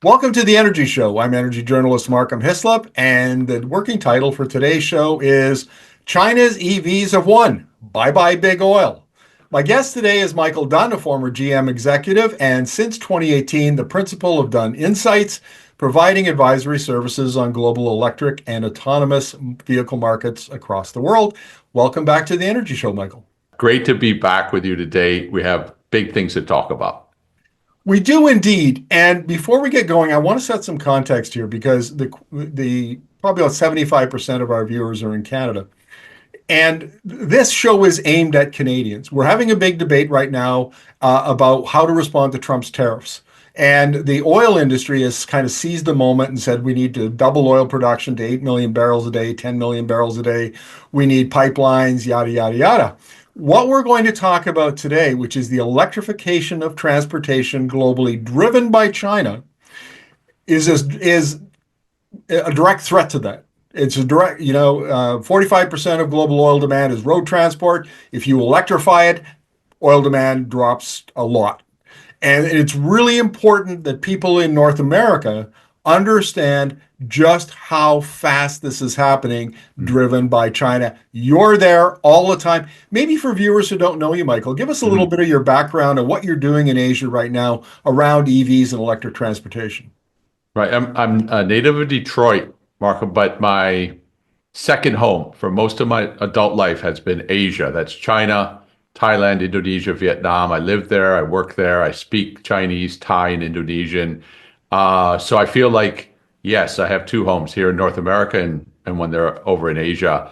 Welcome to the Energy Show. I'm energy journalist Markham Hislop, and the working title for today's show is China's EVs Have Won. Bye bye, big oil. My guest today is Michael Dunne, a former GM executive, and since 2018, the principal of Dunne Insights, providing advisory services on global electric and autonomous vehicle markets across the world. Welcome back to the Energy Show, Michael. Great to be back with you today. We have big things to talk about. We do indeed. And before we get going, I want to set some context here because the probably about 75% of our viewers are in Canada. And this show is aimed at Canadians. We're having a big debate right now about how to respond to Trump's tariffs. And the oil industry has kind of seized the moment and said we need to double oil production to 8 million barrels a day, 10 million barrels a day. We need pipelines, yada, yada, yada. What we're going to talk about today, which is the electrification of transportation globally driven by China, is a direct threat to that. It's a direct, 45% of global oil demand is road transport. If you electrify it, oil demand drops a lot. And it's really important that people in North America understand just how fast this is happening, driven by China. You're there all the time. Maybe for viewers who don't know you, Michael, give us a little bit of your background and what you're doing in Asia right now around EVs and electric transportation. Right. I'm a native of Detroit, Marco, but my second home for most of my adult life has been Asia. That's China, Thailand, Indonesia, Vietnam. I live there. I work there. I speak Chinese, Thai, and Indonesian. So I feel like, yes, I have two homes here in North America and when they're over in Asia.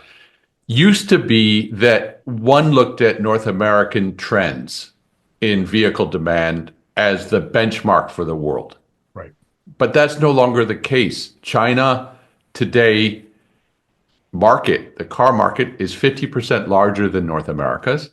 Used to be that one looked at North American trends in vehicle demand as the benchmark for the world. Right. But that's no longer the case. China today the car market is 50% larger than North America's.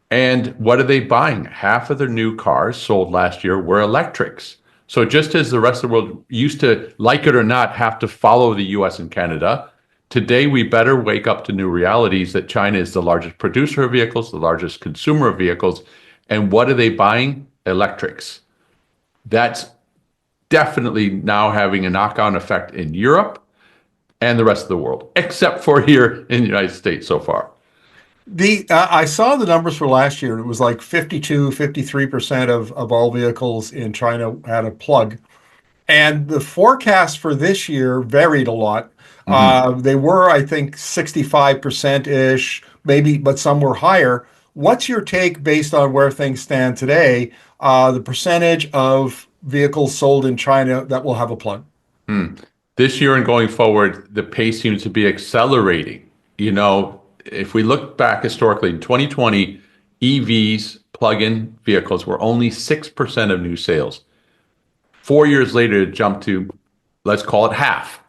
And what are they buying? Half of their new cars sold last year were electrics. So just as the rest of the world used to, like it or not, have to follow the US and Canada, today we better wake up to new realities that China is the largest producer of vehicles, the largest consumer of vehicles. And what are they buying? Electrics. That's definitely now having a knock-on effect in Europe and the rest of the world, except for here in the United States so far. I saw the numbers for last year. It was like 53% of all vehicles in China had a plug. And the forecast for this year varied a lot. They were, I think, 65%-ish, maybe, but some were higher. What's your take based on where things stand today, the percentage of vehicles sold in China that will have a plug? This year and going forward, the pace seems to be accelerating. If we look back historically, in 2020, EVs, plug-in vehicles, were only 6% of new sales. 4 years later, it jumped to, let's call it half.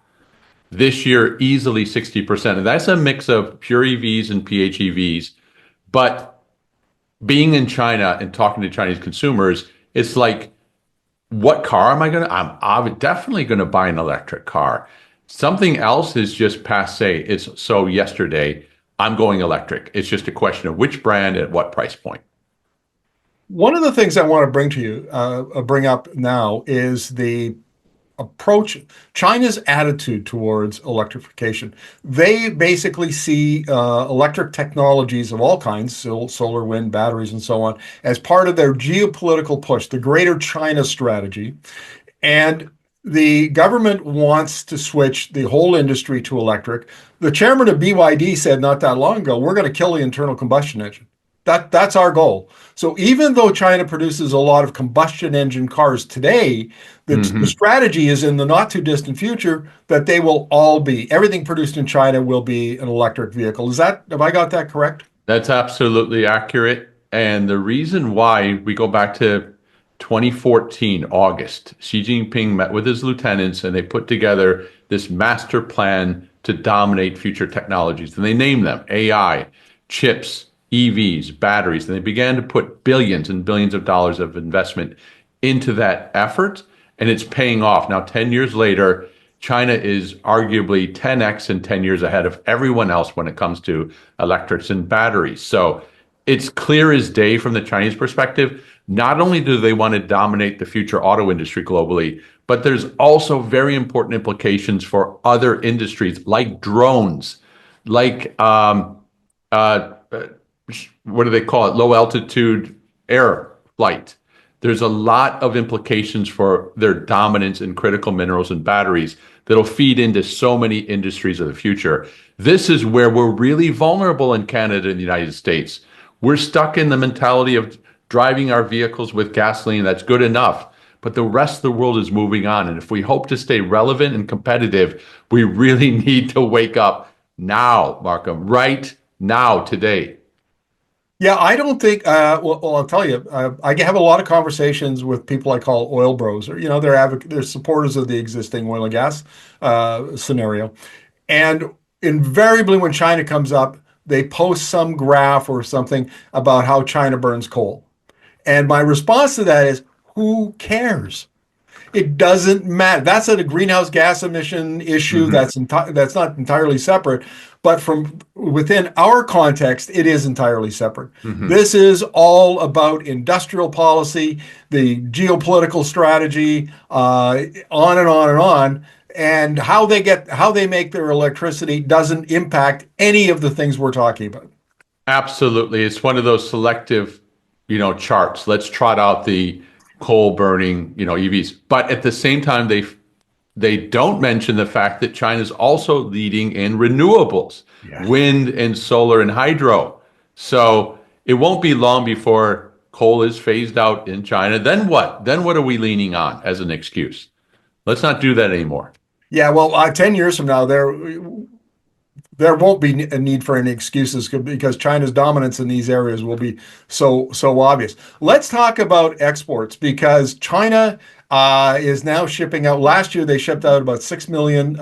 This year, easily 60%. And that's a mix of pure EVs and PHEVs. But being in China and talking to Chinese consumers, it's like, what car am I going to? I'm definitely going to buy an electric car. Something else is just passé. It's so yesterday, I'm going electric. It's just a question of which brand at what price point. One of the things I want to bring up now is the approach, China's attitude towards electrification. They basically see electric technologies of all kinds, solar, wind, batteries, and so on, as part of their geopolitical push, the Greater China strategy. And the government wants to switch the whole industry to electric. The chairman of BYD said not that long ago, we're going to kill the internal combustion engine. That's our goal. So even though China produces a lot of combustion engine cars today, the strategy is in the not too distant future that they will all be, everything produced in China will be an electric vehicle. Have I got that correct? That's absolutely accurate. And the reason why, we go back to 2014, August, Xi Jinping met with his lieutenants and they put together this master plan to dominate future technologies. And they named them AI, chips, EVs, batteries, and they began to put billions and billions of dollars of investment into that effort, and it's paying off. Now, 10 years later, China is arguably 10x and 10 years ahead of everyone else when it comes to electrics and batteries. So it's clear as day from the Chinese perspective. Not only do they want to dominate the future auto industry globally, But there's also very important implications for other industries like drones, like what do they call it? Low altitude air flight. There's a lot of implications for their dominance in critical minerals and batteries that'll feed into so many industries of the future. This is where we're really vulnerable in Canada and the United States. We're stuck in the mentality of driving our vehicles with gasoline. That's good enough. But the rest of the world is moving on. And if we hope to stay relevant and competitive, we really need to wake up now, Markham, right now, today. Yeah, I don't think. Well, I'll tell you. I have a lot of conversations with people I call oil bros, or they're supporters of the existing oil and gas scenario, and invariably when China comes up, they post some graph or something about how China burns coal, and my response to that is, who cares? It doesn't matter. That's a greenhouse gas emission issue. Mhm. That's not entirely separate, but from within our context, it is entirely separate. Mhm. This is all about industrial policy, the geopolitical strategy, on and on and on. And how they make their electricity doesn't impact any of the things we're talking about. Absolutely. It's one of those selective, charts. Let's trot out the coal burning, EVs. But at the same time, they don't mention the fact that China's also leading in renewables, Yes. wind and solar and hydro. So it won't be long before coal is phased out in China. Then what? Then what are we leaning on as an excuse? Let's not do that anymore. Yeah, well, 10 years from now, there won't be a need for any excuses because China's dominance in these areas will be so obvious. Let's talk about exports because China is now shipping out. Last year, they shipped out about 6 million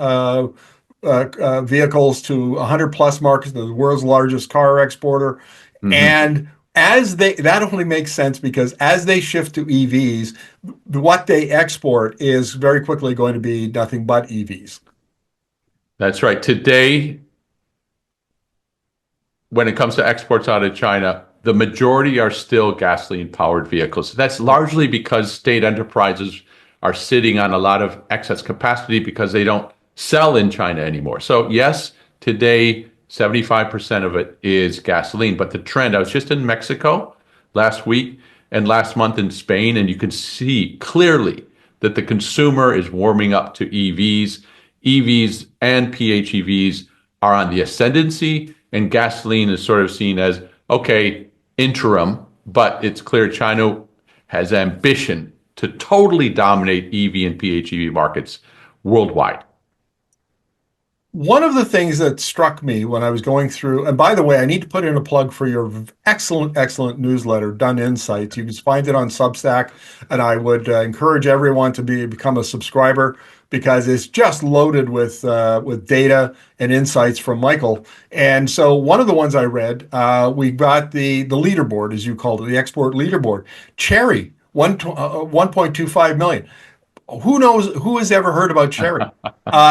vehicles to 100 plus markets, the world's largest car exporter. Mhm. And that only makes sense because as they shift to EVs, what they export is very quickly going to be nothing but EVs. That's right. Today, when it comes to exports out of China, the majority are still gasoline powered vehicles. That's largely because state enterprises are sitting on a lot of excess capacity because they don't sell in China anymore. So, yes, today, 75% of it is gasoline. But the trend, I was just in Mexico last week and last month in Spain, and you can see clearly that the consumer is warming up to EVs. EVs and PHEVs are on the ascendancy, and gasoline is sort of seen as, okay, interim, but it's clear China has ambition to totally dominate EV and PHEV markets worldwide. One of the things that struck me when I was going through, and by the way, I need to put in a plug for your excellent newsletter, Done Insights. You can find it on Substack, and I would encourage everyone to become a subscriber because it's just loaded with data and insights from Michael. And so, one of the ones I read, we got the leaderboard, as you called it, the export leaderboard. Cherry, 1.25 million. Who knows? Who has ever heard about Cherry? Right.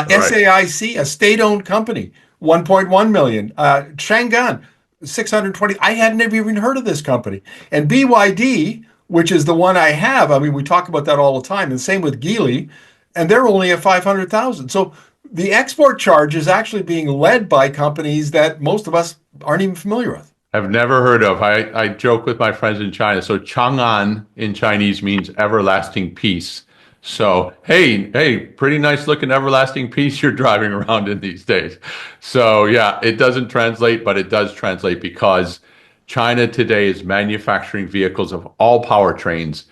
SAIC, a state-owned company, 1.1 million. Shangan, 620. I had never even heard of this company. And BYD, which is the one I have. I mean, we talk about that all the time. And same with Geely, and they're only at 500,000. So the export charge is actually being led by companies that most of us aren't even familiar with. I've never heard of. I joke with my friends in China. So Chang'an in Chinese means everlasting peace. So hey, pretty nice looking everlasting peace you're driving around in these days. So yeah, it doesn't translate, but it does translate because China today is manufacturing vehicles of all powertrains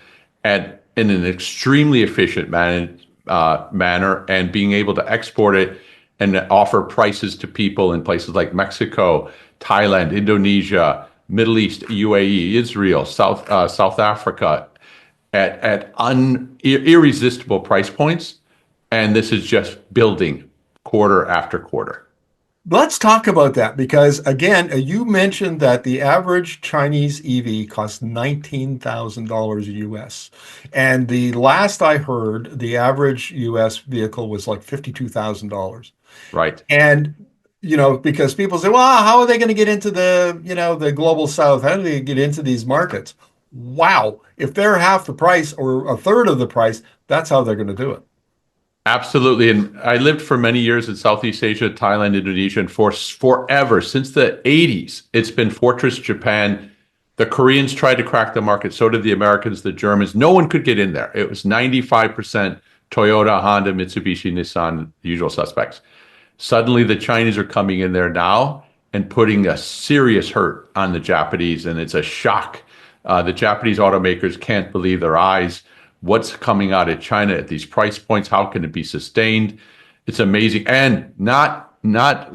and in an extremely efficient manner and being able to export it and offer prices to people in places like Mexico, Thailand, Indonesia, Middle East, UAE, Israel, South Africa at irresistible price points. And this is just building quarter after quarter. Let's talk about that because, again, you mentioned that the average Chinese EV costs $19,000 US. And the last I heard, the average US vehicle was like $52,000. Right. And, because people say, well, how are they going to get into the global south? How do they get into these markets? Wow. If they're half the price or a third of the price, that's how they're going to do it. Absolutely. And I lived for many years in Southeast Asia, Thailand, Indonesia, and for forever, since the 80s, it's been Fortress Japan. The Koreans tried to crack the market. So did the Americans, the Germans. No one could get in there. It was 95% Toyota, Honda, Mitsubishi, Nissan, the usual suspects. Suddenly, the Chinese are coming in there now and putting a serious hurt on the Japanese, and it's a shock. The Japanese automakers can't believe their eyes. What's coming out of China at these price points? How can it be sustained? It's amazing, and not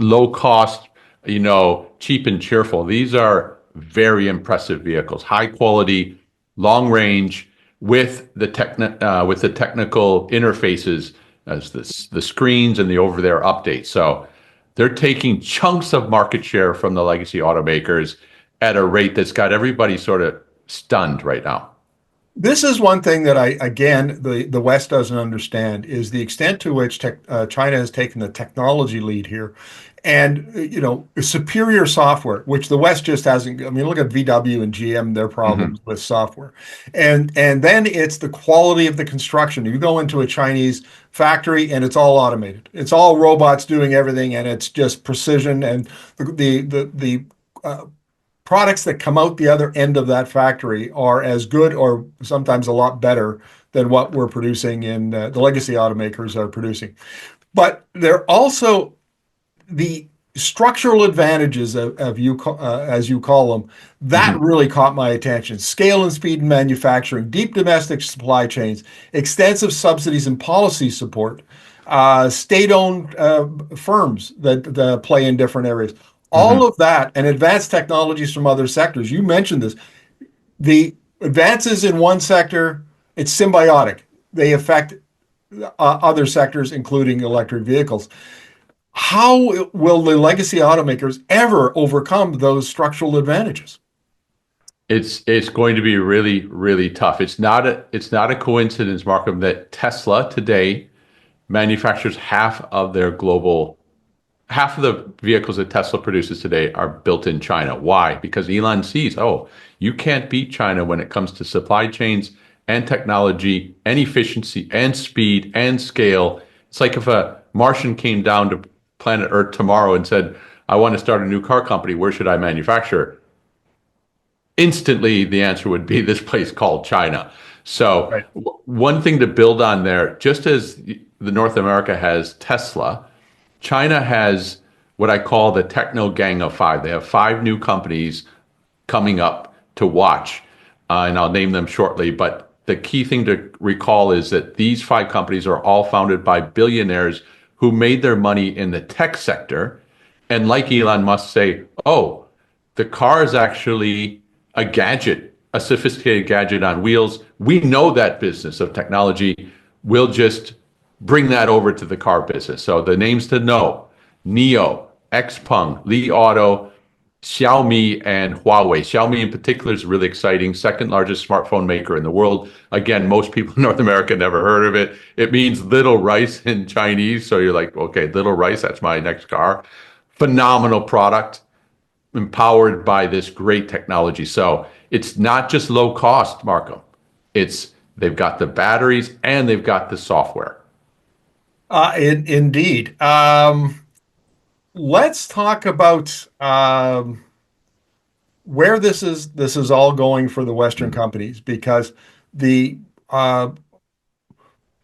low cost, cheap and cheerful. These are very impressive vehicles, high quality, long range, with the technical interfaces as the screens and the over there updates. So they're taking chunks of market share from the legacy automakers at a rate that's got everybody sort of stunned right now. This is one thing that again, the West doesn't understand is the extent to which China has taken the technology lead here, and superior software, which the West just hasn't. I mean, look at VW and GM, their Hmm. problems with software, and then it's the quality of the construction. You go into a Chinese factory and it's all automated. It's all robots doing everything, and it's just precision. And the products that come out the other end of that factory are as good or sometimes a lot better than what we're producing in the legacy automakers are producing. But they're also the structural advantages of you as you call them that Hmm. really caught my attention. Scale and speed in manufacturing, deep domestic supply chains, extensive subsidies and policy support, state-owned firms that play in different areas. All Hmm. of that and advanced technologies from other sectors. You mentioned this. The advances in one sector, it's symbiotic. They affect other sectors, including electric vehicles. How will the legacy automakers ever overcome those structural advantages? It's going to be really, really tough. It's not a coincidence, Markham, that Tesla today manufactures half of the vehicles that Tesla produces today are built in China. Why? Because Elon sees, oh, you can't beat China when it comes to supply chains and technology and efficiency and speed and scale. It's like if a Martian came down to planet Earth tomorrow and said, I want to start a new car company. Where should I manufacture? Instantly, the answer would be this place called China. So, Right. one thing to build on there, just as the North America has Tesla, China has what I call the techno gang of five. They have five new companies coming up to watch, and I'll name them shortly. But the key thing to recall is that these five companies are all founded by billionaires who made their money in the tech sector. And like Elon Musk say, oh, the car is actually a gadget, a sophisticated gadget on wheels. We know that business of technology. We'll just bring that over to the car business. So the names to know: Neo, Xpeng, Li Auto, Xiaomi, and Huawei. Xiaomi in particular is really exciting, second largest smartphone maker in the world. Again, most people in North America never heard of it. It means little rice in Chinese. So you're like, okay, little rice, that's my next car. Phenomenal product, empowered by this great technology. So it's not just low cost, Marco. It's they've got the batteries and they've got the software. Indeed. Let's talk about where this is all going for the Western Mhm. companies because the uh,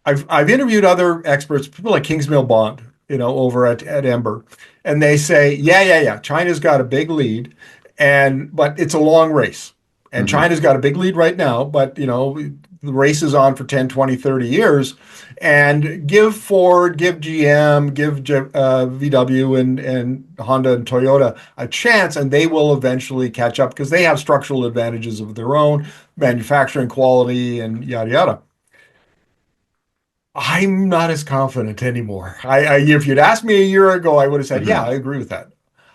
I've interviewed other experts, people like Kingsmill Bond, over at Ember, and they say, yeah, China's got a big lead, but it's a long race. And Mhm. China's got a big lead right now, but the race is on for 10, 20, 30 years. And give Ford, give GM, give VW and Honda and Toyota a chance, and they will eventually catch up because they have structural advantages of their own, manufacturing quality and yada yada. I'm not as confident anymore. If you'd asked me a year ago, I would have said, yeah, Mhm. I agree with that.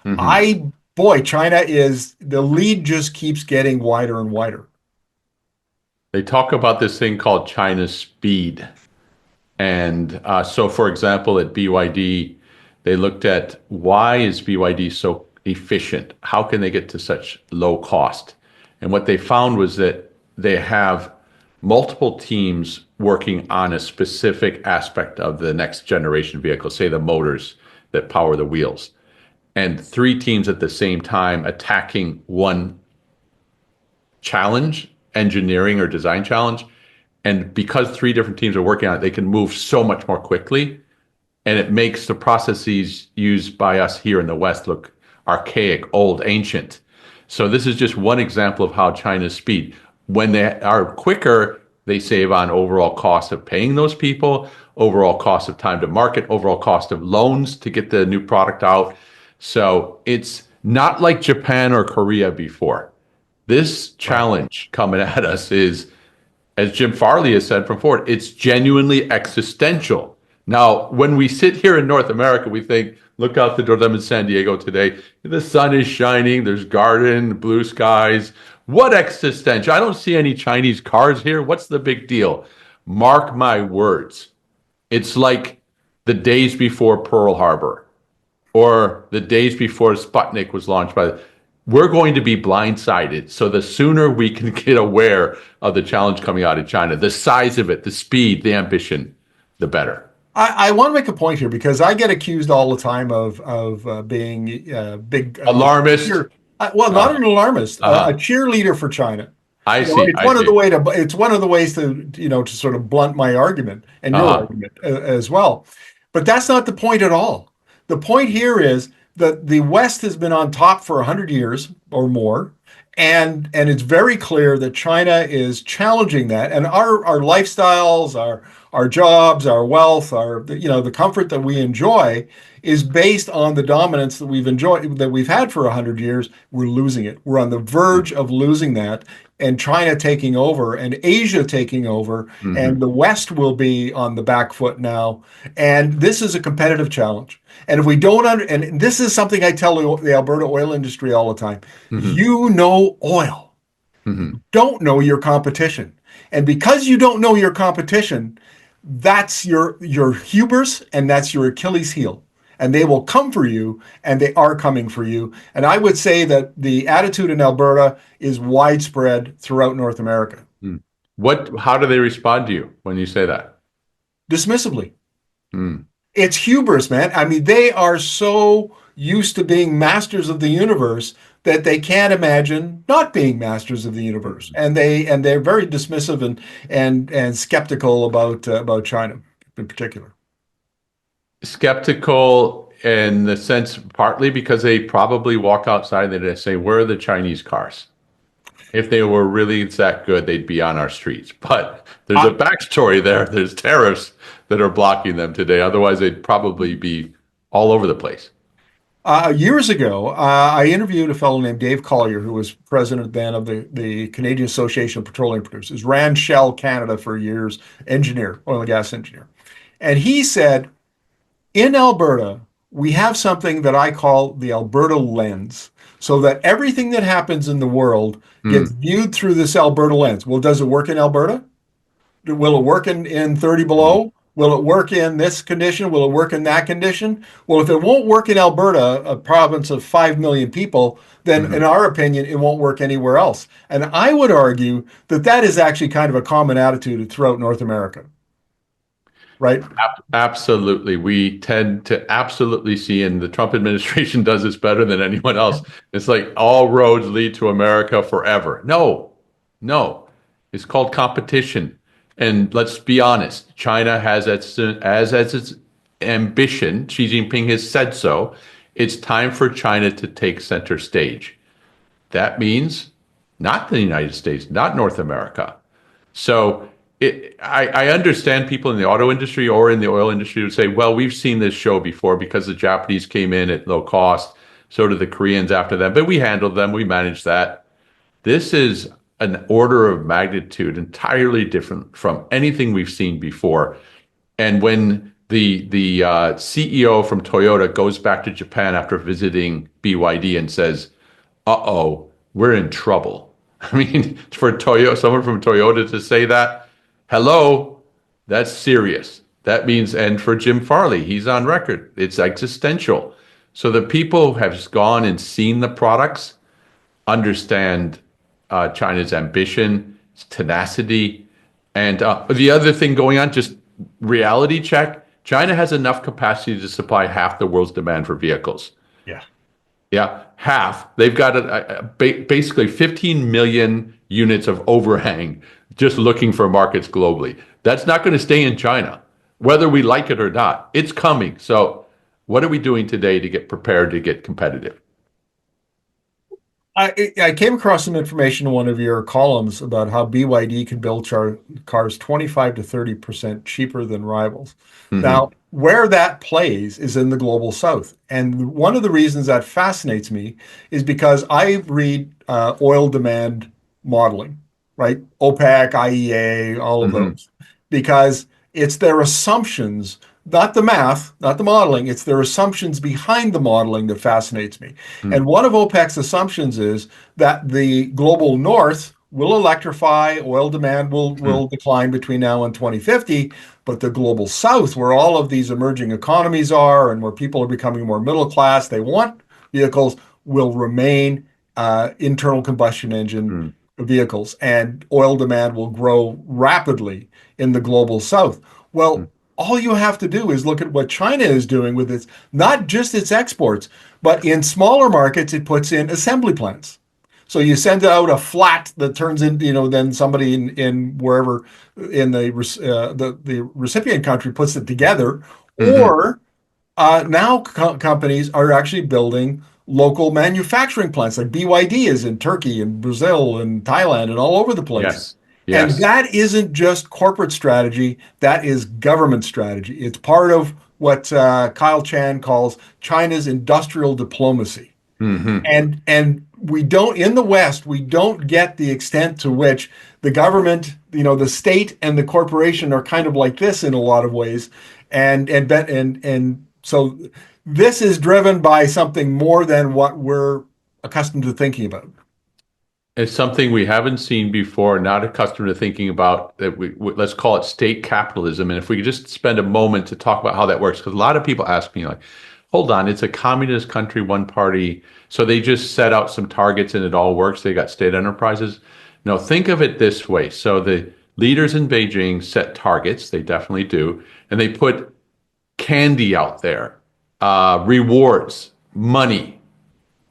Mhm. Boy, China is the lead just keeps getting wider and wider. They talk about this thing called China's speed. And so, for example, at BYD, they looked at why is BYD so efficient? How can they get to such low cost? And what they found was that they have multiple teams working on a specific aspect of the next generation vehicle, say the motors that power the wheels, and three teams at the same time attacking one challenge, engineering or design challenge. And because three different teams are working on it, they can move so much more quickly. And it makes the processes used by us here in the West look archaic, old, ancient. So this is just one example of how China's speed. When they are quicker, they save on overall cost of paying those people, overall cost of time to market, overall cost of loans to get the new product out. So it's not like Japan or Korea before. This Right. challenge coming at us is, as Jim Farley has said from Ford, it's genuinely existential. Now, when we sit here in North America, we think, look out the door. I'm in San Diego today. The sun is shining. There's garden, blue skies. What existential? I don't see any Chinese cars here. What's the big deal? Mark my words. It's like the days before Pearl Harbor or the days before Sputnik was launched by. We're going to be blindsided. So the sooner we can get aware of the challenge coming out of China, the size of it, the speed, the ambition, the better. I want to make a point here because I get accused all the time of being big, Alarmist. well, not Uh, an alarmist, a uh, cheerleader for China. I You know, see. I see. it's one of the ways to sort of blunt my argument and your Uh-huh. argument as well. But that's not the point at all. The point here is that the West has been on top for 100 years or more, and it's very clear that China is challenging that. And our lifestyles, our jobs, our wealth, our the comfort that we enjoy is based on the dominance that we've had for 100 years. We're losing it. We're on the verge of losing that, and China taking over and Asia taking over, Mm-hmm. and the West will be on the back foot now. And this is a competitive challenge. And if we don't and this is something I tell the Alberta oil industry all the time, Mm-hmm. you know oil, Mm-hmm. don't know your competition. And because you don't know your competition, that's your hubris and that's your Achilles heel. And they will come for you, and they are coming for you. And I would say that the attitude in Alberta is widespread throughout North America, Mm. How do they respond to you when you say that? dismissively. Mm. It's hubris, man. I mean, they are so used to being masters of the universe that they can't imagine not being masters of the universe, and they're very dismissive and skeptical about China in particular. Skeptical in the sense partly because they probably walk outside and they say, where are the Chinese cars? If they were really that good, they'd be on our streets. But there's a I, backstory there. There's tariffs that are blocking them today. Otherwise, they'd probably be all over the place. Years ago, I interviewed a fellow named Dave Collier, who was president then of the Canadian Association of Petroleum Producers, ran Shell Canada for years, engineer, oil and gas engineer. And he said, in Alberta, we have something that I call the Alberta lens, so that everything that happens in the world gets Mm. viewed through this Alberta lens. Well, does it work in Alberta? Will it work in 30 Mm. below? Will it work in this condition? Will it work in that condition? Well, if it won't work in Alberta, a province of 5 million people, then in Mhm. our opinion, it won't work anywhere else. And I would argue that that is actually kind of a common attitude throughout North America, right? Absolutely. We tend to absolutely see, and the Trump administration does this better than anyone else. It's like all roads lead to America forever. No, no. It's called competition. And let's be honest, China has as its ambition, Xi Jinping has said so, it's time for China to take center stage. That means not the United States, not North America. So I understand people in the auto industry or in the oil industry who say, well, we've seen this show before because the Japanese came in at low cost. So did the Koreans after them, but we handled them. We managed that. This is an order of magnitude entirely different from anything we've seen before. And when the CEO from Toyota goes back to Japan after visiting BYD and says, "Uh-oh, we're in trouble." I mean, for Toyota, someone from Toyota to say that, hello, that's serious. That means, and for Jim Farley, he's on record. It's existential. So the people who have gone and seen the products understand China's ambition, its tenacity, And the other thing going on, just reality check, China has enough capacity to supply half the world's demand for vehicles. Yeah. Yeah, half. They've got basically 15 million units of overhang just looking for markets globally. That's not going to stay in China, whether we like it or not. It's coming. So, what are we doing today to get prepared to get competitive? I came across some information in one of your columns about how BYD can build cars 25 to 30% cheaper than rivals. Now, Hmm. where that plays is in the global south. And one of the reasons that fascinates me is because I read oil demand modeling, right? OPEC, IEA, all of Hmm. those, because it's their assumptions, not the math, not the modeling, it's their assumptions behind the modeling that fascinates me. And one of OPEC's assumptions is that the global north will electrify, oil demand will decline between now and 2050, but the global south, where all of these emerging economies are and where people are becoming more middle class, they want vehicles, will remain internal combustion engine Hmm. vehicles, and oil demand will grow rapidly in the global south. Well, all you have to do is look at what China is doing with its, not just its exports, but in smaller markets, it puts in assembly plants. So you send out a flat that turns into, then somebody in wherever in the recipient country puts it together, Hmm. or now companies are actually building local manufacturing plants, like BYD is in Turkey and Brazil and Thailand and all over the place. Yes. And Yes. that isn't just corporate strategy, that is government strategy. It's part of what Kyle Chan calls China's industrial diplomacy. Hmm. And we don't, in the West, we don't get the extent to which the government, the state and the corporation are kind of like this in a lot of ways. And so this is driven by something more than what we're accustomed to thinking about. It's something we haven't seen before, not accustomed to thinking about that let's call it state capitalism. And if we could just spend a moment to talk about how that works, because a lot of people ask me like, hold on, it's a communist country, one party. So they just set out some targets and it all works. They got state enterprises. No, think of it this way. So the leaders in Beijing set targets, they definitely do, and they put candy out there, rewards, money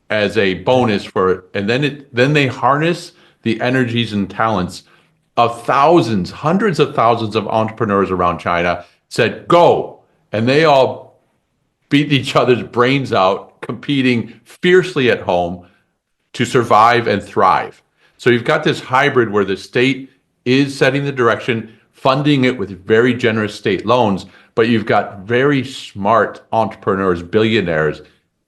as a bonus for, and then they harness the energies and talents of thousands, hundreds of thousands of entrepreneurs around China, said go, and they all beat each other's brains out, competing fiercely at home to survive and thrive. So you've got this hybrid where the state is setting the direction, funding it with very generous state loans, but you've got very smart entrepreneurs, billionaires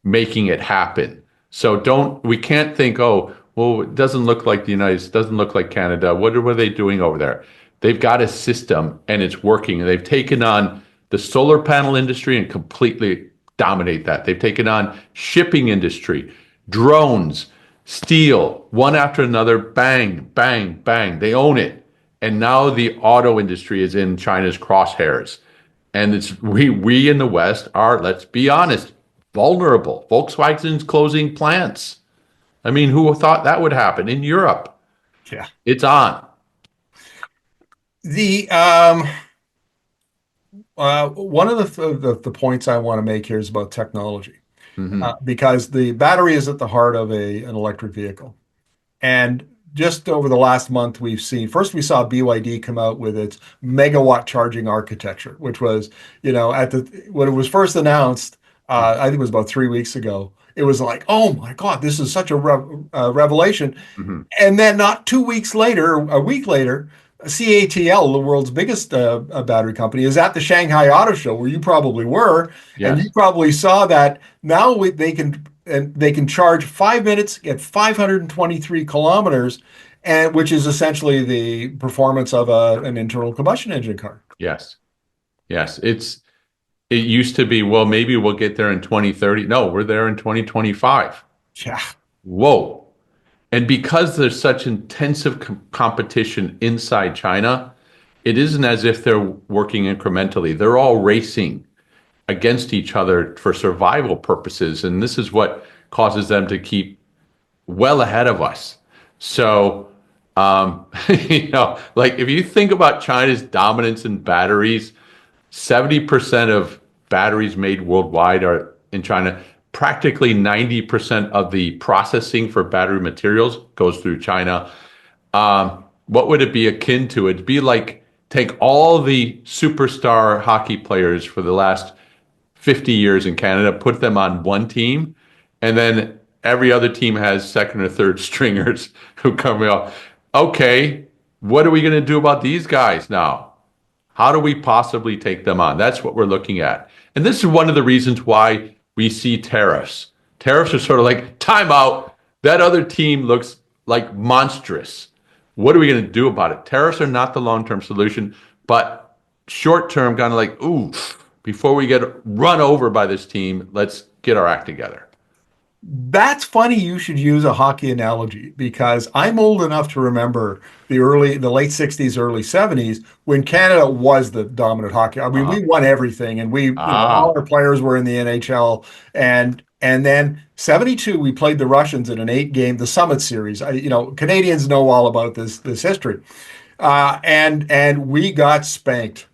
making it happen. So we can't think, oh, well, it doesn't look like the United States, doesn't look like Canada. What are they doing over there? They've got a system and it's working. And they've taken on the solar panel industry and completely dominate that. They've taken on shipping industry, drones, steel, one after another, bang, bang, bang. They own it. And now the auto industry is in China's crosshairs. And it's we in the West are, let's be honest, vulnerable. Volkswagen's closing plants. I mean, who thought that would happen in Europe? Yeah. It's on. The one of the points I want to make here is about technology, Hmm. because the battery is at the heart of an electric vehicle. And just over the last month, we've seen first we saw BYD come out with its megawatt charging architecture, which was, at the when it was first announced, I think it was about 3 weeks ago. It was like, oh my God, this is such a revelation. Hmm. And then not 2 weeks later, a week later, CATL, the world's biggest battery company, is at the Shanghai Auto Show, where you probably were, and you Yes. probably saw that now they can charge 5 minutes at 523 kilometers, and which is essentially the performance of an internal combustion engine car. Yes. Yes. It used to be, well, maybe we'll get there in 2030. No, we're there in 2025. Yeah, Whoa. And because there's such intensive competition inside China, it isn't as if they're working incrementally. They're all racing against each other for survival purposes. And this is what causes them to keep well ahead of us. So Like if you think about China's dominance in batteries, 70% of batteries made worldwide are in China. Practically 90% of the processing for battery materials goes through China. What would it be akin to? It'd be like take all the superstar hockey players for the last 50 years in Canada, put them on one team, and then every other team has second or third stringers who come out. Okay, what are we going to do about these guys now? How do we possibly take them on? That's what we're looking at. And this is one of the reasons why we see tariffs. Tariffs are sort of like, time out. That other team looks like monstrous. What are we going to do about it? Tariffs are not the long term solution, but short term, kind of like, ooh, before we get run over by this team, let's get our act together. That's funny you should use a hockey analogy because I'm old enough to remember the late 60s, early 70s when Canada was the dominant hockey. I mean, Uh-huh. we won everything and all Ah. our players were in the NHL and then 72 we played the Russians in an 8 game the Summit series. Canadians know all about this history. And we got spanked.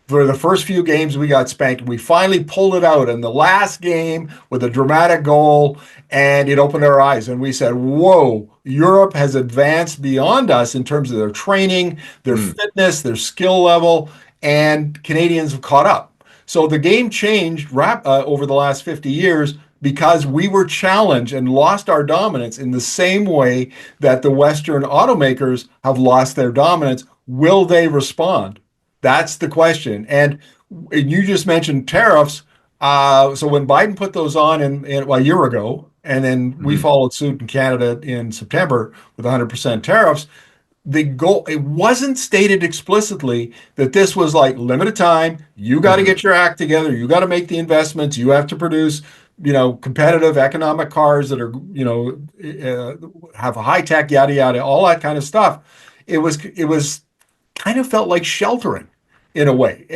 For the first few games, we got spanked. We finally pulled it out in the last game with a dramatic goal, and it opened our eyes. And we said, "Whoa, Europe has advanced beyond us in terms of their training, their Mm. fitness, their skill level, and Canadians have caught up." So the game changed over the last 50 years because we were challenged and lost our dominance in the same way that the Western automakers have lost their dominance. Will they respond? That's the question. And you just mentioned tariffs. So when Biden put those on a year ago, and then we Mhm. followed suit in Canada in September with 100% tariffs, the goal, it wasn't stated explicitly that this was like limited time. You got to Mhm. get your act together. You got to make the investments. You have to produce, competitive economic cars that are, have a high tech, yada, yada, all that kind of stuff. It was kind of felt like sheltering in a way.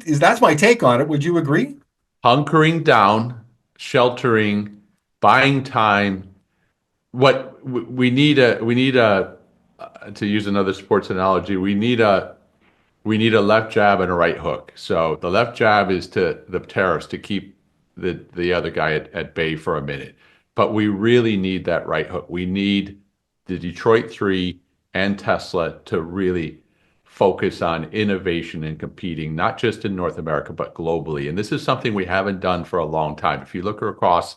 That's my take on it. Would you agree? Hunkering down, sheltering, buying time. What we need a to use another sports analogy, we need a left jab and a right hook. So the left jab is to the tariffs to keep the other guy at bay for a minute. But we really need that right hook. We need the Detroit Three and Tesla to really focus on innovation and competing, not just in North America, but globally. And this is something we haven't done for a long time. If you look across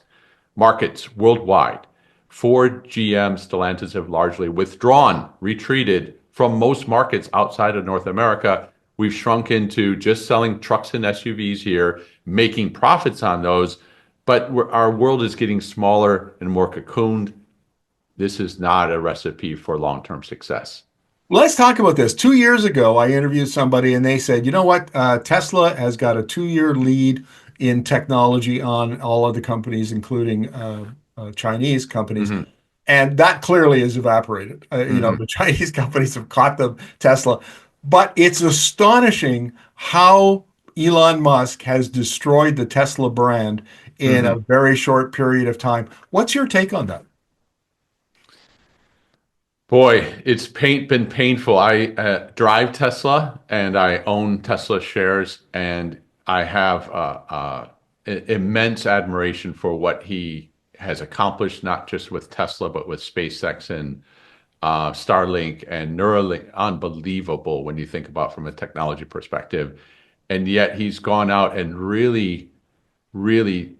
markets worldwide, Ford, GM, Stellantis have largely withdrawn, retreated from most markets outside of North America. We've shrunk into just selling trucks and SUVs here, making profits on those, but our world is getting smaller and more cocooned. This is not a recipe for long-term success. Let's talk about this. 2 years ago, I interviewed somebody and they said, you know what? Tesla has got a 2 year lead in technology on all of the companies, including Chinese companies. Hmm. And that clearly has evaporated. Hmm. The Chinese companies have caught the Tesla. But it's astonishing how Elon Musk has destroyed the Tesla brand in a Hmm. very short period of time. What's your take on that? Boy, been painful. I drive Tesla and I own Tesla shares, and I have immense admiration for what he has accomplished, not just with Tesla, but with SpaceX and Starlink and Neuralink. Unbelievable when you think about from a technology perspective. And yet he's gone out and really, really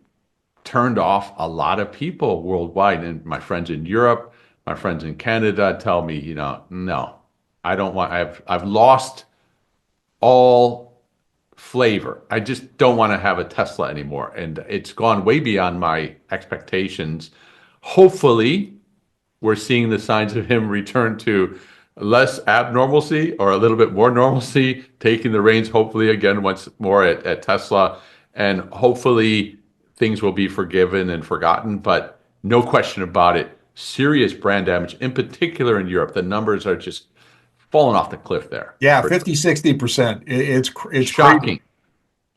turned off a lot of people worldwide. And my friends in Europe, my friends in Canada tell me, no, I don't want, I've lost all flavor. I just don't want to have a Tesla anymore. And it's gone way beyond my expectations. Hopefully, we're seeing the signs of him return to less abnormalcy or a little bit more normalcy, taking the reins, hopefully, again, once more at Tesla. And hopefully, things will be forgiven and forgotten. But no question about it, serious brand damage, in particular in Europe. The numbers are just falling off the cliff there. Yeah, For 50, 60%. It's crazy. shocking.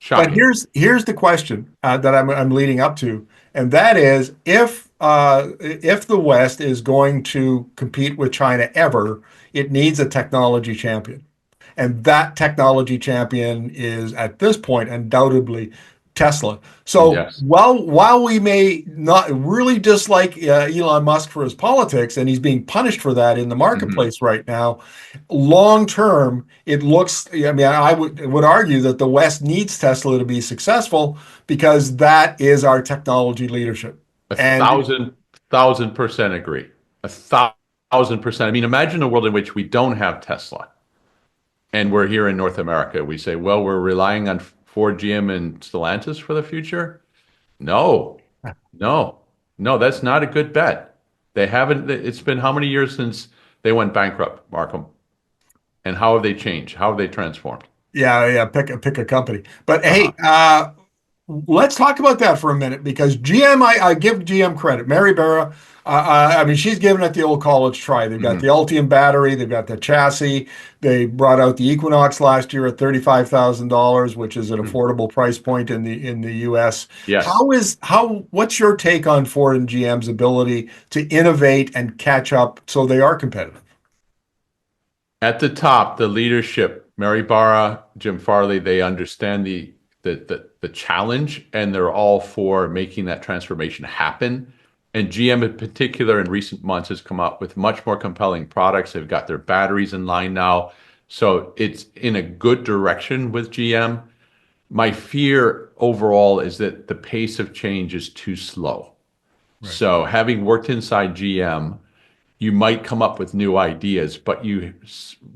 But Shocking. here's the question that I'm leading up to, and that is if the West is going to compete with China ever, it needs a technology champion. And that technology champion is at this point undoubtedly Tesla. So Yes. while we may not really dislike Elon Musk for his politics, and he's being punished for that in the Mhm. marketplace right now, long term, it looks. I mean, I would argue that the West needs Tesla to be successful because that is our technology leadership. A And thousand percent agree. A thousand percent. I mean, imagine a world in which we don't have Tesla and we're here in North America. We say, well, we're relying on Ford, GM, and Stellantis for the future. No, no, no, that's not a good bet. They haven't, it's been how many years since they went bankrupt, Markham? And how have they changed? How have they transformed? yeah, yeah, pick a company. But Uh-huh. hey, let's talk about that for a minute because GM, I give GM credit. Mary Barra, I mean, she's given it the old college try. They've got the Mhm. Ultium battery, they've got the chassis. They brought out the Equinox last year at $35,000, which is an Mhm. affordable price point in the U.S. Yes. What's your take on Ford and GM's ability to innovate and catch up so they are competitive? At the top, the leadership, Mary Barra, Jim Farley, they understand the challenge and they're all for making that transformation happen. And GM in particular in recent months has come up with much more compelling products. They've got their batteries in line now. So it's in a good direction with GM. My fear overall is that the pace of change is too slow. Right. So having worked inside GM, you might come up with new ideas, but you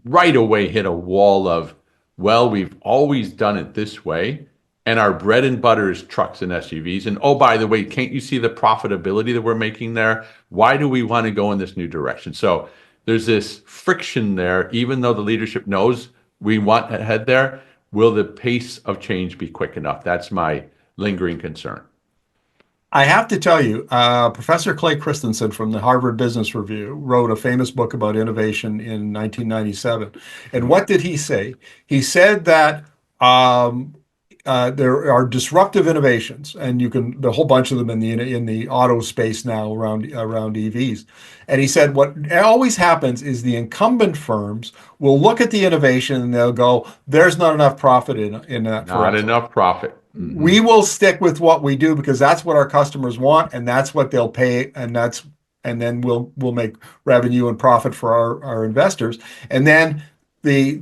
right away hit a wall of, well, we've always done it this way, and our bread and butter is trucks and SUVs. And oh, by the way, can't you see the profitability that we're making there? Why do we want to go in this new direction? So there's this friction there, even though the leadership knows we want to head there. Will the pace of change be quick enough? That's my lingering concern. I have to tell you, Professor Clay Christensen from the Harvard Business Review wrote a famous book about innovation in 1997. And Mhm. what did he say? He said that there are disruptive innovations, and you can the whole bunch of them in the auto space now around EVs. And he said what always happens is the incumbent firms will look at the innovation and they'll go, "There's not enough profit in that for Not us. enough profit. We will stick with what we do because that's what our customers want and that's what they'll pay and then we'll make revenue and profit for our investors. And then the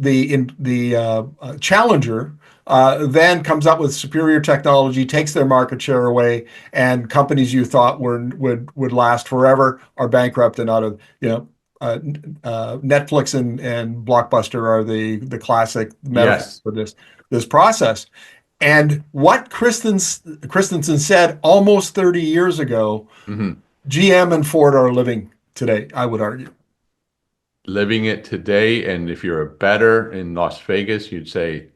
challenger then comes up with superior technology, takes their market share away, and companies you thought would last forever are bankrupt and out of uh, Netflix and Blockbuster are the classic metaphor Yes. for this process. And what Christensen said almost 30 years ago, Mhm. GM and Ford are living today, I would argue. Living it today. And if you're a bettor in Las Vegas, you'd say,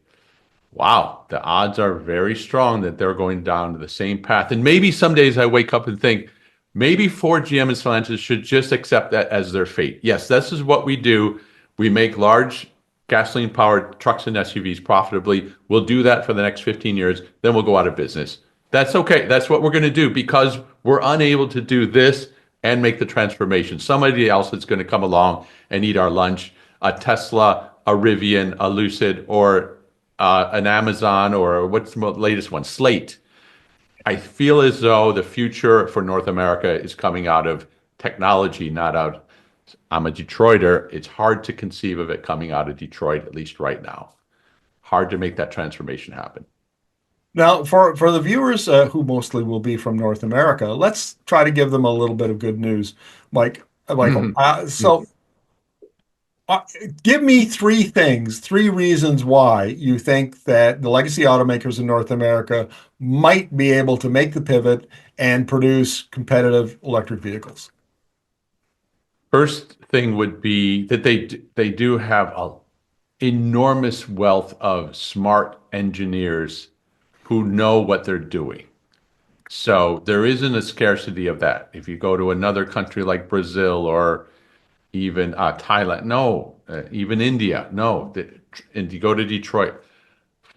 wow, the odds are very strong that they're going down to the same path. And maybe some days I wake up and think, maybe Ford, GM, and Stellantis should just accept that as their fate. Yes, this is what we do. We make large gasoline powered trucks and SUVs profitably. We'll do that for the next 15 years. Then we'll go out of business. That's okay. That's what we're going to do because we're unable to do this and make the transformation. Somebody else is going to come along and eat our lunch. A Tesla, a Rivian, a Lucid, or an Amazon, or what's the latest one? Slate. I feel as though the future for North America is coming out of technology, not out. I'm a Detroiter. It's hard to conceive of it coming out of Detroit, at least right now. Hard to make that transformation happen. Now, for the viewers who mostly will be from North America, let's try to give them a little bit of good news, Michael. Uh, Give me three reasons why you think that the legacy automakers in North America might be able to make the pivot and produce competitive electric vehicles. First thing would be that they do have a enormous wealth of smart engineers who know what they're doing. So there isn't a scarcity of that. If you go to another country like Brazil or even Thailand, no, even India, no. And you go to Detroit,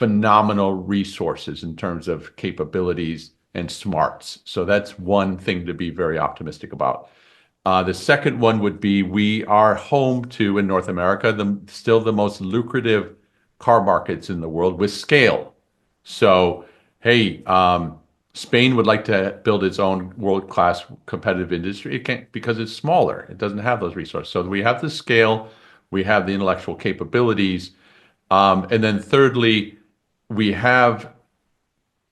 phenomenal resources in terms of capabilities and smarts. So that's one thing to be very optimistic about. The second one would be we are home to, in North America, still the most lucrative car markets in the world with scale. So, hey, Spain would like to build its own world-class competitive industry. It can't because it's smaller. It doesn't have those resources. So we have the scale, we have the intellectual capabilities, and then thirdly, we have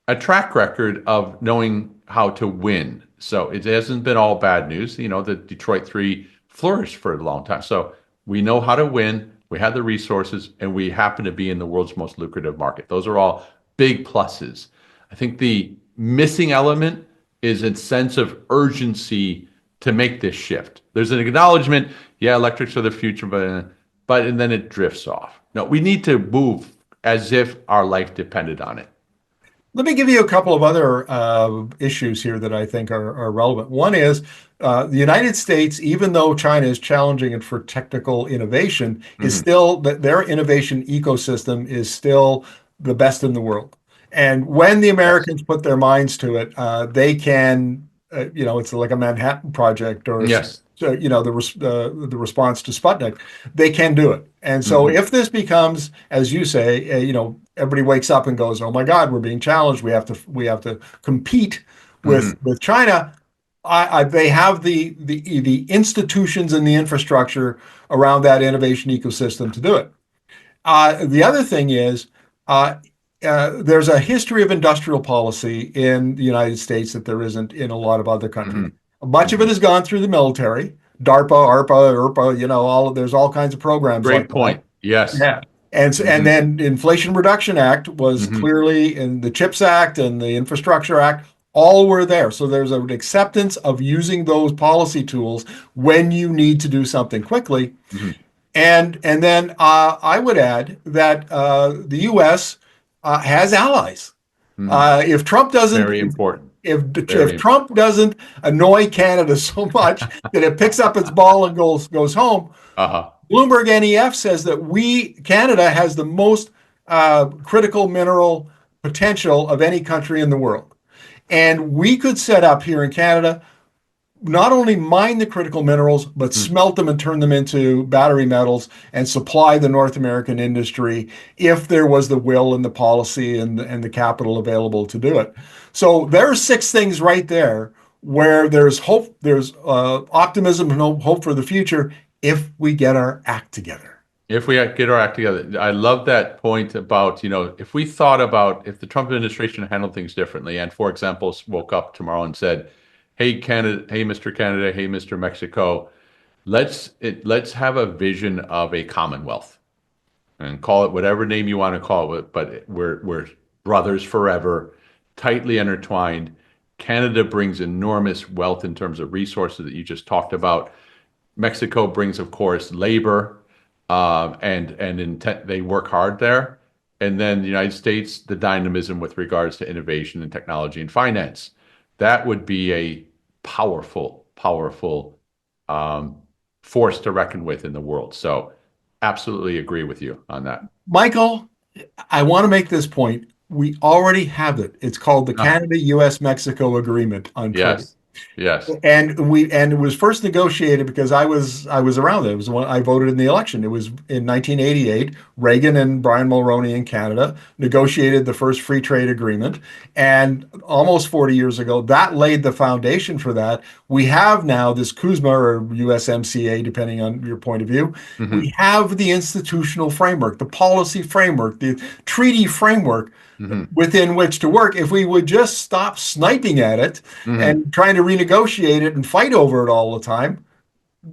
a track record of knowing how to win. So it hasn't been all bad news. You know, the Detroit Three flourished for a long time. So we know how to win. We have the resources, and we happen to be in the world's most lucrative market. Those are all big pluses. I think the missing element is a sense of urgency to make this shift. There's an acknowledgement, yeah, electrics are the future, but and then it drifts off. No, we need to move as if our life depended on it. Let me give you a couple of other issues here that I think are relevant. One is the United States, even though China is challenging it for technical innovation, is Mhm. still their innovation ecosystem is still the best in the world. And when the Yes. Americans put their minds to it, they can, it's like a Manhattan Project or, Yes. the response to Sputnik, they can do it. And so Hmm. if this becomes, as you say, everybody wakes up and goes, "Oh my God, we're being challenged. We have to compete with Hmm. with China." They have the institutions and the infrastructure around that innovation ecosystem to do it. The other thing is, uh, there's a history of industrial policy in the United States that there isn't in a lot of other countries. Hmm. Much of it Hmm. has gone through the military, DARPA, ARPA, IRPA, there's all kinds of programs like Great that. point. Yes. Yeah. And Hmm. then Inflation Reduction Act was Hmm. clearly in the CHIPS Act and the Infrastructure Act, all were there. So there's an acceptance of using those policy tools when you need to do something quickly. Hmm. And then I would add that the U.S. Has allies. Hmm. If Trump doesn't, Very important. if Very important. Trump doesn't annoy Canada so much that it picks up its ball and goes home, Uh-huh. Bloomberg NEF says that Canada has the most critical mineral potential of any country in the world. And we could set up here in Canada, not only mine the critical minerals, but Mm. smelt them and turn them into battery metals and supply the North American industry if there was the will and the policy and the capital available to do it. So there are six things right there where there's hope, there's optimism and hope for the future if we get our act together. If we get our act together, I love that point about, if we thought about if the Trump administration handled things differently and, for example, woke up tomorrow and said, "Hey, Canada, hey, Mr. Canada, hey, Mr. Mexico, let's have a vision of a commonwealth and call it whatever name you want to call it, but we're brothers forever, tightly intertwined. Canada brings enormous wealth in terms of resources that you just talked about. Mexico brings, of course, labor, and they work hard there. And then the United States, the dynamism with regards to innovation and technology and finance. That would be a powerful, powerful um, force to reckon with in the world. So, absolutely agree with you on that. Michael, I want to make this point. We already have it. It's called the Ah, Canada US Mexico Agreement on trade. yes, yes. And it was first negotiated because I was around there. It was when I voted in the election. It was in 1988. Reagan and Brian Mulroney in Canada negotiated the first free trade agreement, and almost 40 years ago, that laid the foundation for that. We have now this CUSMA or USMCA, depending on your point of view. We Hmm. have the institutional framework, the policy framework, the treaty framework Hmm. within which to work. If we would just stop sniping at it Hmm. and trying to renegotiate it and fight over it all the time,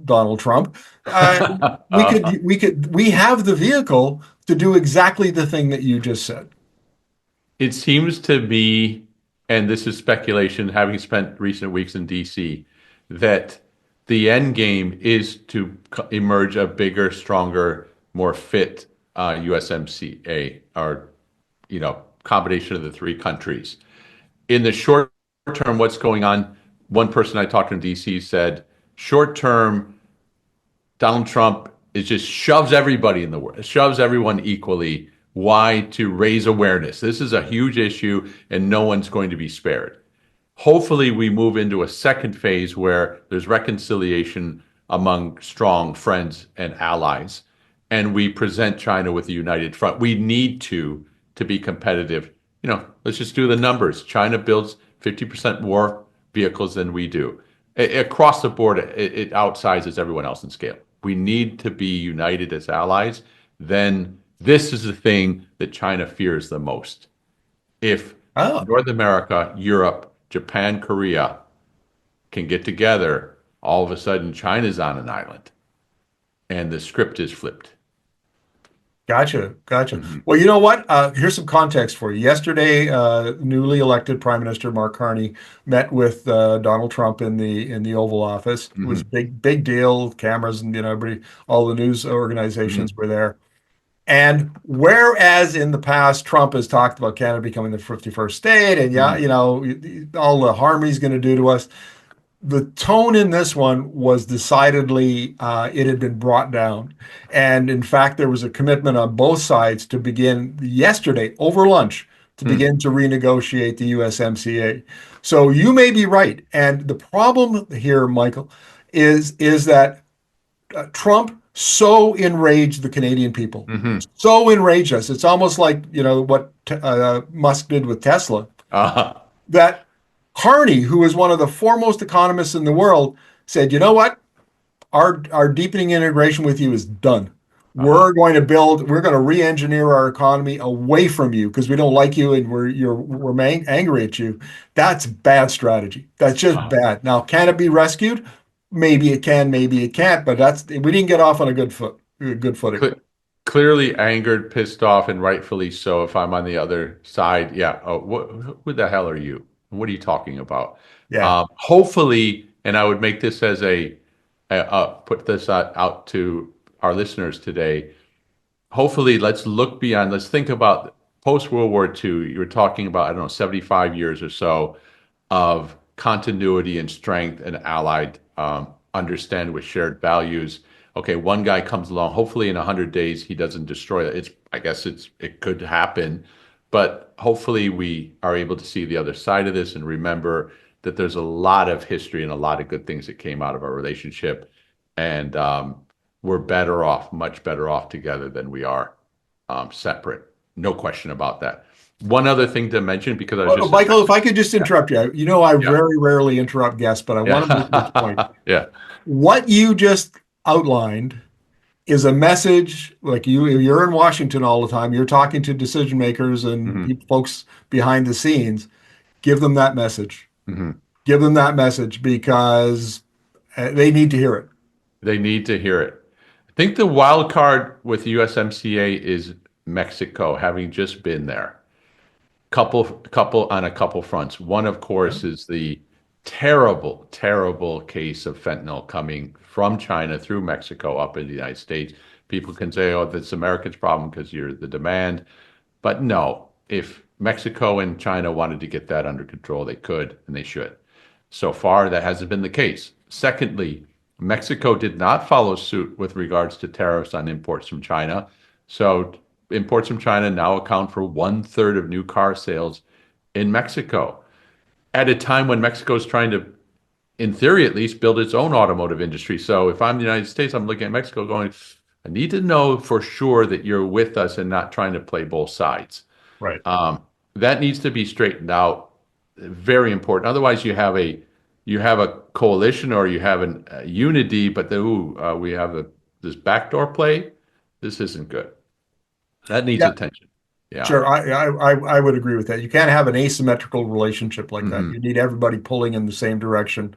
Donald Trump, uh, we have the vehicle to do exactly the thing that you just said. It seems to be, and this is speculation, having spent recent weeks in DC, that the end game is to emerge a bigger, stronger, more fit USMCA, or combination of the three countries. In the short term, what's going on? One person I talked to in DC said, short term, Donald Trump is just shoves everybody in the world, shoves everyone equally Why? To raise awareness. This is a huge issue and no one's going to be spared. Hopefully, we move into a second phase where there's reconciliation among strong friends and allies, and we present China with a united front. We need to be competitive. Let's just do the numbers. China builds 50% more vehicles than we do. Across the board, it outsizes everyone else in scale. We need to be united as allies. Then this is the thing that China fears the most. If Oh, North America, Europe, Japan, Korea can get together, all of a sudden China's on an island and the script is flipped. gotcha, gotcha. Mhm. Well, you know what? Here's some context for you. Yesterday, newly elected Prime Minister Mark Carney met with Donald Trump in the Oval Office. It was Mhm. big deal. Cameras and everybody, all the news organizations Mhm. were there. And whereas in the past Trump has talked about Canada becoming the 51st state, and yeah, Mhm. all the harm he's going to do to us, the tone in this one was decidedly it had been brought down. And in fact, there was a commitment on both sides to begin yesterday over lunch to Mhm. begin to renegotiate the USMCA. So you may be right. And the problem here, Michael, is that Trump so enraged the Canadian people, Mhm. so enraged us. It's almost like what Musk did with Tesla, Uh-huh. that Carney, who is one of the foremost economists in the world, said, "You know what? Our deepening integration with you is done. Uh-huh. We're going to re-engineer our economy away from you because we don't like you and we're angry at you." That's bad strategy. That's just Uh-huh. bad. Now, can it be rescued? Maybe it can, maybe it can't, but we didn't get off on a good footing. Cle- Clearly angered, pissed off, and rightfully so. If I'm on the other side, yeah. Oh, who the hell are you? What are you talking about? Yeah. Hopefully, and I would make this as put this out to our listeners today. Hopefully, let's look beyond. Let's think about post World War II. You were talking about, I don't know, 75 years or so of continuity and strength and allied understand with shared values. Okay, one guy comes along. Hopefully, in 100 days, he doesn't destroy it. I guess it could happen, but hopefully, we are able to see the other side of this and remember that there's a lot of history and a lot of good things that came out of our relationship, and we're better off, much better off together than we are separate. No question about that. One other thing to mention, because I was just Michael, if I could just yeah, interrupt you, I yeah, very rarely interrupt guests, but I want to make this point. yeah, yeah. What you just outlined is a message. Like you're in Washington all the time. You're talking to decision makers and Hmm. folks behind the scenes. Give them that message. Hmm. Give them that message because they need to hear it. They need to hear it. I think the wild card with USMCA is Mexico, having just been there. Couple on a couple fronts. One, of Yeah. course, is the terrible, terrible case of fentanyl coming from China through Mexico up in the United States. People can say, "Oh, that's Americans' problem because you're the demand," but no. If Mexico and China wanted to get that under control, they could and they should. So far, that hasn't been the case. Secondly, Mexico did not follow suit with regards to tariffs on imports from China. So imports from China now account for 1/3 of new car sales in Mexico at a time when Mexico is trying to, in theory at least, build its own automotive industry. So if I'm the United States, I'm looking at Mexico going, I need to know for sure that you're with us and not trying to play both sides. Right. Um, that needs to be straightened out. Very important. Otherwise, you have a coalition or you have a unity, but we have this backdoor play. This isn't good. That needs Yeah. attention. Yeah. Sure. I would agree with that. You can't have an asymmetrical relationship like that. Hmm. You need everybody pulling in the same direction,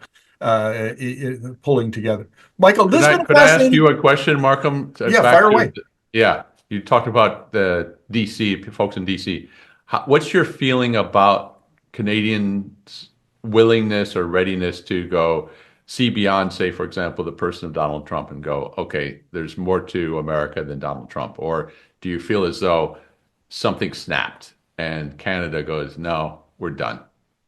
pulling together. Michael, this Could has I been a could I ask fascinating. you a question, Markham? Yeah. Back Fire to away. yeah, you talked about the DC folks in DC. What's your feeling about Canadians' willingness or readiness to go see beyond, say, for example, the person of Donald Trump and go, okay, there's more to America than Donald Trump? Or do you feel as though something snapped and Canada goes, no, we're done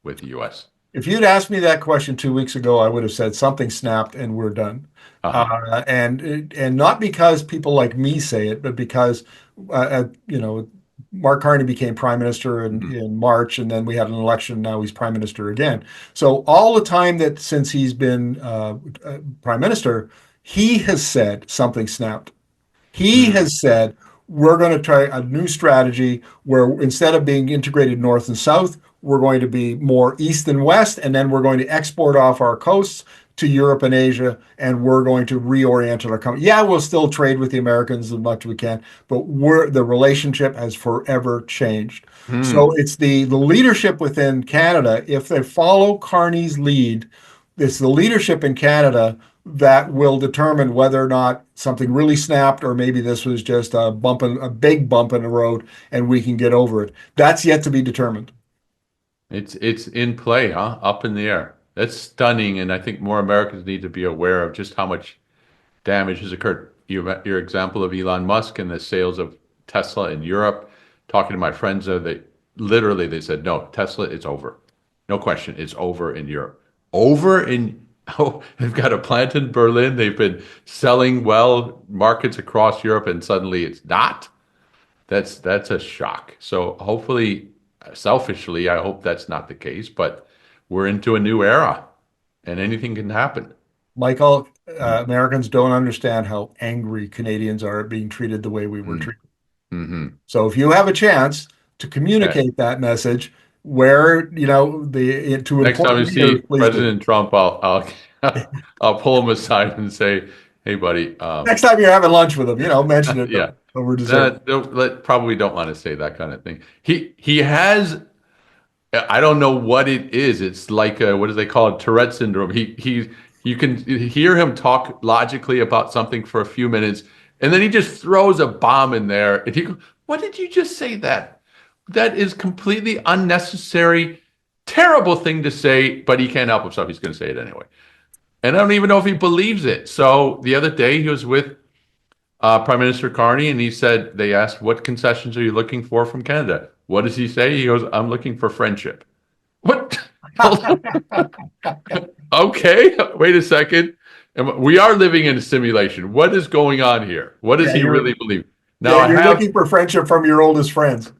with the U.S.? If you'd asked me that question 2 weeks ago, I would have said something snapped and we're done. Uh-huh. And not because people like me say it, but because Mark Carney became prime minister Mhm. in March, and then we had an election. Now he's prime minister again. So all the time that since he's been prime minister, he has said something snapped. He Mm. has said, we're going to try a new strategy where instead of being integrated north and south, we're going to be more east and west, and then we're going to export off our coasts to Europe and Asia, and we're going to reorient our company. Yeah, we'll still trade with the Americans as much as we can, but the relationship has forever changed. So Mm. it's the leadership within Canada. If they follow Carney's lead, it's the leadership in Canada that will determine whether or not something really snapped, or maybe this was just a big bump in the road, and we can get over it. That's yet to be determined. It's in play, huh? Up in the air. That's stunning, and I think more Americans need to be aware of just how much damage has occurred. Your example of Elon Musk and the sales of Tesla in Europe. Talking to my friends, they literally they said, no, Tesla is over. No question, it's over in Europe. Over in oh, they've got a plant in Berlin. They've been selling well markets across Europe, and suddenly it's not. That's a shock. So hopefully, selfishly, I hope that's not the case. But we're into a new era, and anything can happen. Michael, Americans don't understand how angry Canadians are at being treated the way we were Mm-hmm. treated. Mm-hmm. So if you have a chance to Okay. communicate that message, where to Next time important I leaders, see please do. President Trump, I'll I'll pull him aside and say, "Hey, buddy, Next time you're having lunch with them, mention it yeah, over dessert. probably don't want to say that kind of thing." He has. I don't know what it is. It's like what do they call it? Tourette syndrome. He you can hear him talk logically about something for a few minutes, and then he just throws a bomb in there, and he goes, "What did you just say? That is completely unnecessary, terrible thing to say." But he can't help himself. He's going to say it anyway, and I don't even know if he believes it. So the other day he was with Prime Minister Carney, and he said they asked, "What concessions are you looking for from Canada?" What does he say? He goes, "I'm looking for friendship." What? Hold on. Okay, wait a second. We are living in a simulation. What is going on here? What does Yeah, he really believe? Now yeah, I you're have looking for friendship from your oldest friends.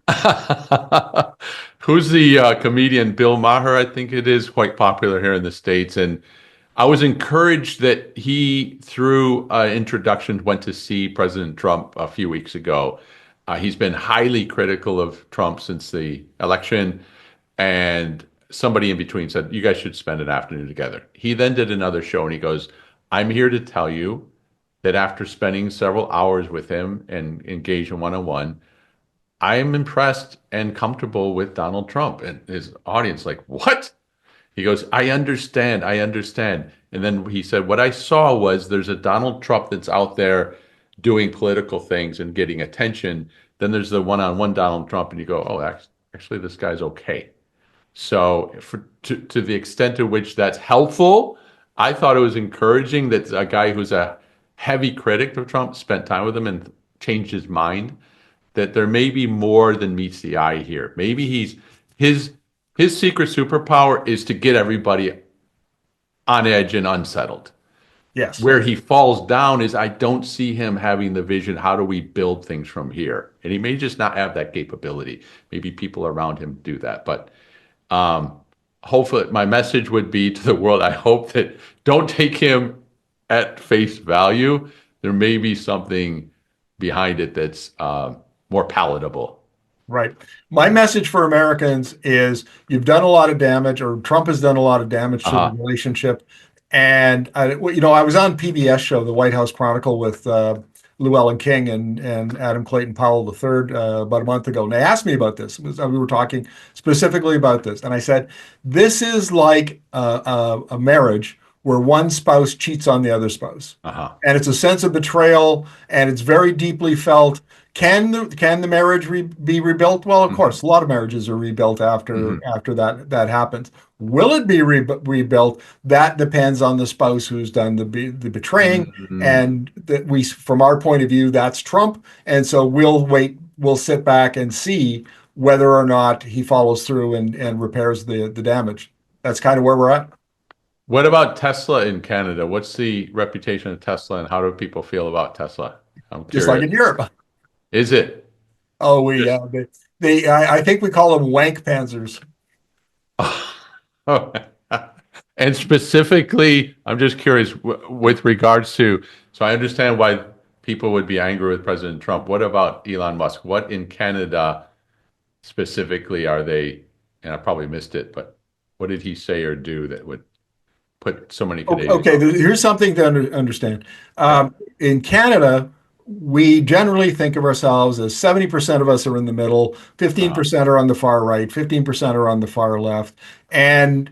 who's the comedian Bill Maher, I think it is, quite popular here in the States. And I was encouraged that he, through introduction, went to see President Trump a few weeks ago. He's been highly critical of Trump since the election. And somebody in between said, "You guys should spend an afternoon together." He then did another show and he goes, "I'm here to tell you that after spending several hours with him and engaged in one on one, I am impressed and comfortable with Donald Trump." And his audience, like, "What?" He goes, "I understand. I understand." And then he said, "What I saw was there's a Donald Trump that's out there doing political things and getting attention. Then there's the one on one Donald Trump. And you go, oh, actually, this guy's okay." So, to the extent to which that's helpful, I thought it was encouraging that a guy who's a heavy critic of Trump spent time with him and changed his mind. That there may be more than meets the eye here. Maybe his his secret superpower is to get everybody on edge and unsettled. Yes. Where he falls down is I don't see him having the vision. How do we build things from here? And he may just not have that capability. Maybe people around him do that, but um, hopefully, my message would be to the world, I hope that don't take him at face value. There may be something behind it that's more palatable. Right. My message for Americans is you've done a lot of damage, or Trump has done a lot of damage to the Uh-huh. relationship. And I was on PBS show, the White House Chronicle, with Llewellyn King and Adam Clayton Powell III about a month ago, and they asked me about this. We were talking specifically about this, and I said, "This is like a marriage where one spouse cheats on the other spouse, Uh-huh. and it's a sense of betrayal, and it's very deeply felt." Can the marriage be rebuilt? Well, of Mm-hmm. course, a lot of marriages are rebuilt after Mm-hmm. that happens. Will it be rebuilt? That depends on the spouse who's done the betraying, Mm-hmm. and that from our point of view, that's Trump. And so we'll wait, we'll sit back and see whether or not he follows through and repairs the damage. That's kind of where we're at. What about Tesla in Canada? What's the reputation of Tesla and how do people feel about Tesla? I'm Just like curious. in Europe. Is it? Oh, we Just I think we call them wank panzers. and specifically, I'm just curious with regards to. So I understand why people would be angry with President Trump. What about Elon Musk? What in Canada specifically are they? And I probably missed it, but what did he say or do that would put so many Canadians Okay, off? here's something to understand. Yeah. In Canada, we generally think of ourselves as 70% of us are in the middle, Uh, 15% are on the far right, 15% are on the far left. And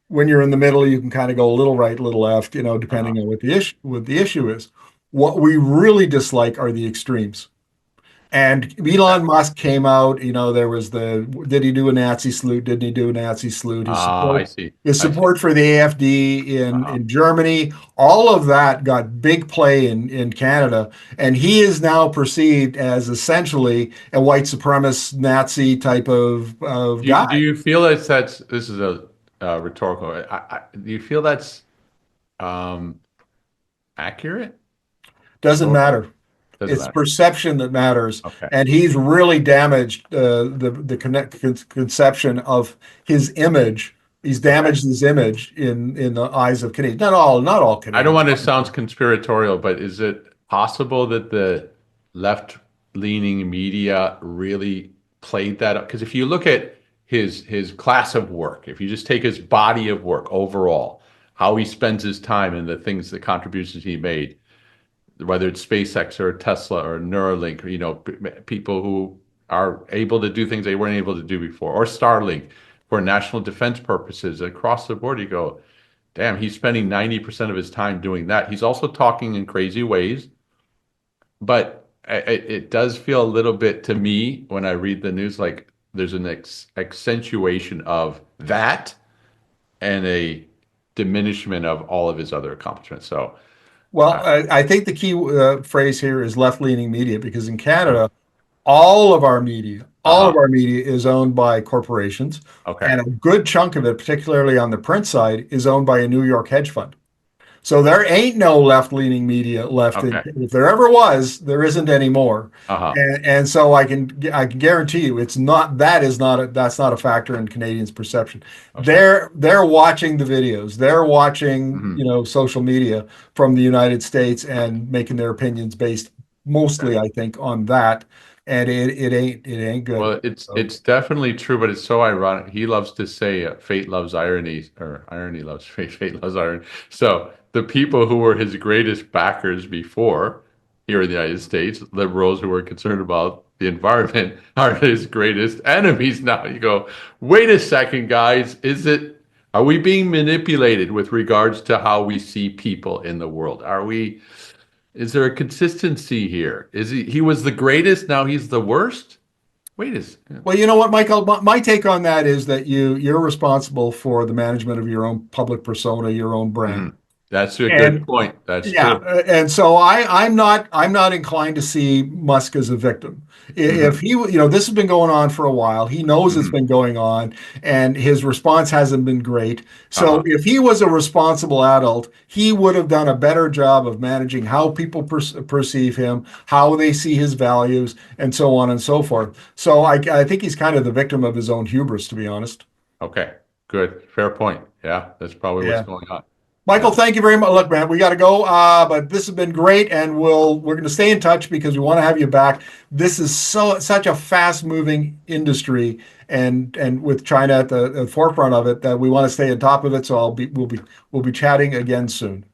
when you're in the middle, you can kind of go a little right, a little left, uh, depending on what the issue is. What we really dislike are the extremes. And okay. Elon Musk came out, there was did he do a Nazi salute? Didn't he do a Nazi salute? I see. His I see. support for the AFD Uh, in Germany, all of that got big play in Canada. And he is now perceived as essentially a white supremacist Nazi type of do guy. you feel that's this is a rhetorical? Do you feel that's um, accurate Doesn't historically? matter. Doesn't It's matter. perception that matters, Okay. and he's really damaged the conception of his image. He's Okay. damaged his image in the eyes of Canadians. Not all I don't Canadians. want to sound conspiratorial, but is it possible that the left-leaning media really played that up? Because if you look at his class of work, if you just take his body of work overall, how he spends his time and the things, the contributions he made, whether it's SpaceX or Tesla or Neuralink, or, people who are able to do things they weren't able to do before, or Starlink for national defense purposes across the board, you go, damn, he's spending 90% of his time doing that. He's also talking in crazy ways, but it does feel a little bit to me when I read the news like there's an accentuation of that and a diminishment of all of his other accomplishments. So, Well, uh, I think the key phrase here is left-leaning media because in uh, Canada, all of uh-huh. our media is owned by corporations, Okay. and a good chunk of it, particularly on the print side, is owned by a New York hedge fund. So there ain't no left-leaning media left in. Okay. If there ever was, there isn't anymore. Uh-huh. And so I can guarantee you, it's not that is not a, that's not a factor in Canadians' perception. Okay. They're watching the videos. They're watching Hmm. social media from the United States and making their opinions based Okay. mostly, I think, on that. And it ain't good. Well, it's So, it's definitely true, but it's so ironic. He loves to say, "Fate loves irony," or "Irony loves fate, fate loves irony." So the people who were his greatest backers before here in the United States, liberals who were concerned about the environment, are his greatest enemies now. You go, wait a second, guys. Are we being manipulated with regards to how we see people in the world? Is there a consistency here? He was the greatest, now he's the worst? Wait a second. well, you know what, Michael? My take on that is that you're responsible for the management of your own public persona, your own brand. Mhm. That's a good And point. That's yeah, true. and so I'm not inclined to see Musk as a victim. If Hmm. he, this has been going on for a while. He knows it's Hmm. been going on, and his response hasn't been great. So Uh-huh. if he was a responsible adult, he would have done a better job of managing how people perceive him, how they see his values, and so on and so forth. So I think he's kind of the victim of his own hubris, to be honest. Okay. Good. Fair point. Yeah, that's probably what's Yeah. going on. Michael, Yeah. thank you very much. Look, man, we got to go, but this has been great, and we're going to stay in touch because we want to have you back. This is such a fast-moving industry, and with China at the forefront of it, that we want to stay on top of it. So we'll be chatting again soon.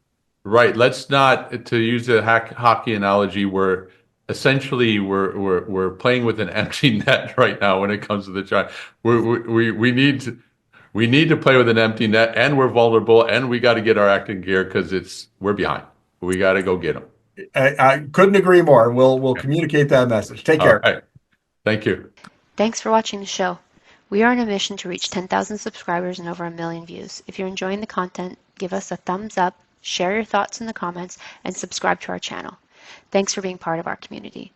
Right. Let's not, to use a hockey analogy, we're playing with an empty net right now when it comes to the China. We need to play with an empty net, and we're vulnerable, and we got to get our acting gear because we're behind. We got to go get them. I couldn't agree more. We'll communicate that message. Take All care. right. Thank you. Thanks for watching the show. We are on a mission to reach 10,000 subscribers and over 1 million views. If you're enjoying the content, give us a thumbs up, share your thoughts in the comments, and subscribe to our channel. Thanks for being part of our community.